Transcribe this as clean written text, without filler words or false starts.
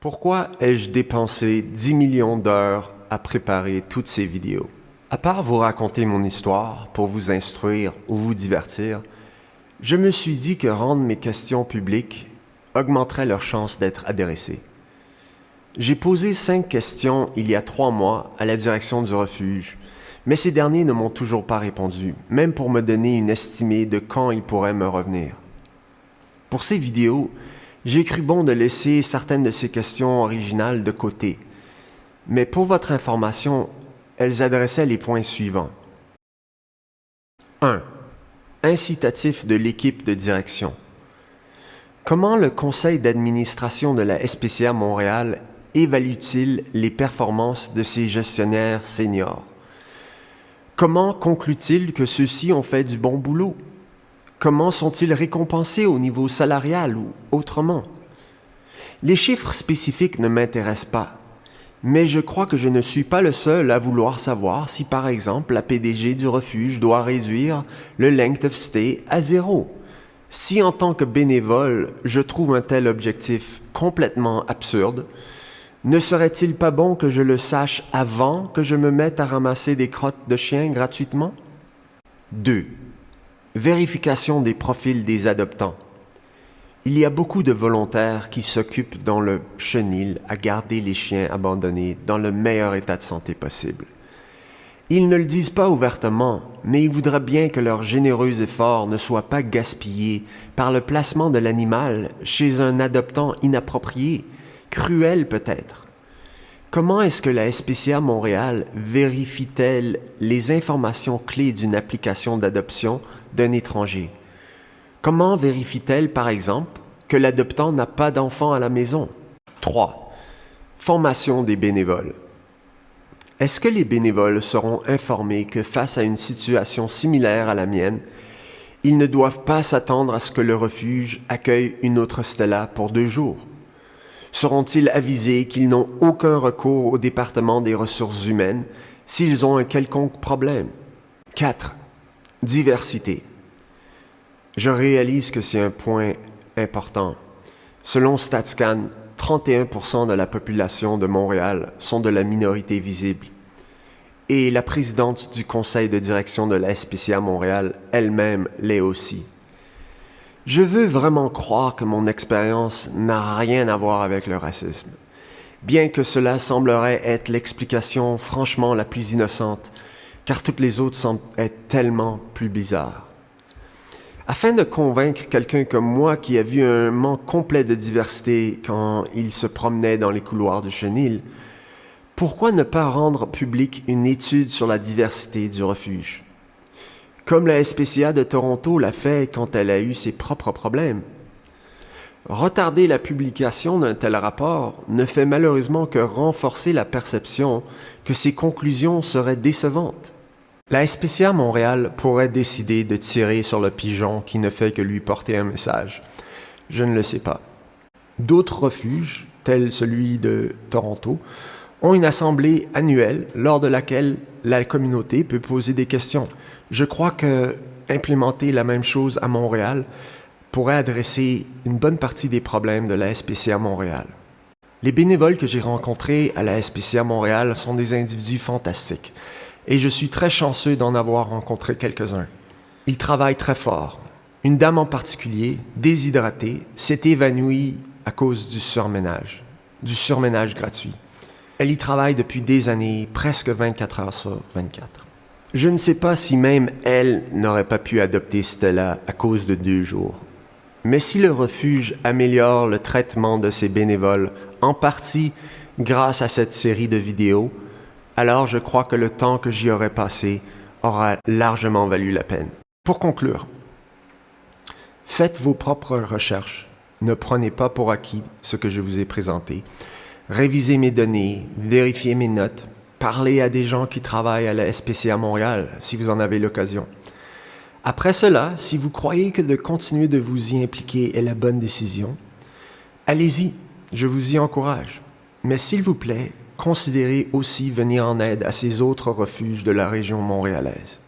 Pourquoi ai-je dépensé 10 millions d'heures à préparer toutes ces vidéos? À part vous raconter mon histoire pour vous instruire ou vous divertir, je me suis dit que rendre mes questions publiques augmenterait leurs chances d'être adressées. J'ai posé 5 questions il y a 3 mois à la direction du refuge, mais ces derniers ne m'ont toujours pas répondu, même pour me donner une estimée de quand ils pourraient me revenir. Pour ces vidéos, j'ai cru bon de laisser certaines de ces questions originales de côté, mais pour votre information, elles adressaient les points suivants. 1. Incitatif de l'équipe de direction. Comment le conseil d'administration de la SPCA Montréal évalue-t-il les performances de ses gestionnaires seniors? Comment conclut-il que ceux-ci ont fait du bon boulot? Comment sont-ils récompensés au niveau salarial ou autrement? Les chiffres spécifiques ne m'intéressent pas, mais je crois que je ne suis pas le seul à vouloir savoir si, par exemple, la PDG du refuge doit réduire le length of stay à 0. Si, en tant que bénévole, je trouve un tel objectif complètement absurde, ne serait-il pas bon que je le sache avant que je me mette à ramasser des crottes de chiens gratuitement? 2. Vérification des profils des adoptants. Il y a beaucoup de volontaires qui s'occupent dans le chenil à garder les chiens abandonnés dans le meilleur état de santé possible. Ils ne le disent pas ouvertement, mais ils voudraient bien que leurs généreux efforts ne soient pas gaspillés par le placement de l'animal chez un adoptant inapproprié, cruel peut-être. Comment est-ce que la SPCA Montréal vérifie-t-elle les informations clés d'une application d'adoption d'un étranger? Comment vérifie-t-elle, par exemple, que l'adoptant n'a pas d'enfant à la maison? 3. Formation des bénévoles. Est-ce que les bénévoles seront informés que face à une situation similaire à la mienne, ils ne doivent pas s'attendre à ce que le refuge accueille une autre Stella pour 2 jours? Seront-ils avisés qu'ils n'ont aucun recours au département des ressources humaines s'ils ont un quelconque problème? 4. Diversité. Je réalise que c'est un point important. Selon StatsCan, 31% de la population de Montréal sont de la minorité visible. Et la présidente du conseil de direction de la SPCA Montréal elle-même l'est aussi. Je veux vraiment croire que mon expérience n'a rien à voir avec le racisme, bien que cela semblerait être l'explication franchement la plus innocente, car toutes les autres semblent être tellement plus bizarres. Afin de convaincre quelqu'un comme moi qui a vu un manque complet de diversité quand il se promenait dans les couloirs du chenil, pourquoi ne pas rendre publique une étude sur la diversité du refuge? Comme la SPCA de Toronto l'a fait quand elle a eu ses propres problèmes. Retarder la publication d'un tel rapport ne fait malheureusement que renforcer la perception que ses conclusions seraient décevantes. La SPCA Montréal pourrait décider de tirer sur le pigeon qui ne fait que lui porter un message. Je ne le sais pas. D'autres refuges, tels celui de Toronto, ont une assemblée annuelle lors de laquelle la communauté peut poser des questions. Je crois que implémenter la même chose à Montréal pourrait adresser une bonne partie des problèmes de la SPCA Montréal. Les bénévoles que j'ai rencontrés à la SPCA Montréal sont des individus fantastiques et je suis très chanceux d'en avoir rencontré quelques-uns. Ils travaillent très fort. Une dame en particulier, déshydratée, s'est évanouie à cause du surménage gratuit. Elle y travaille depuis des années, presque 24 heures sur 24. Je ne sais pas si même elle n'aurait pas pu adopter Stella à cause de 2 jours. Mais si le refuge améliore le traitement de ses bénévoles, en partie grâce à cette série de vidéos, alors je crois que le temps que j'y aurais passé aura largement valu la peine. Pour conclure, faites vos propres recherches. Ne prenez pas pour acquis ce que je vous ai présenté. Révisez mes données, vérifiez mes notes, parlez à des gens qui travaillent à la SPCA Montréal si vous en avez l'occasion. Après cela, si vous croyez que de continuer de vous y impliquer est la bonne décision, allez-y, je vous y encourage. Mais s'il vous plaît, considérez aussi venir en aide à ces autres refuges de la région montréalaise.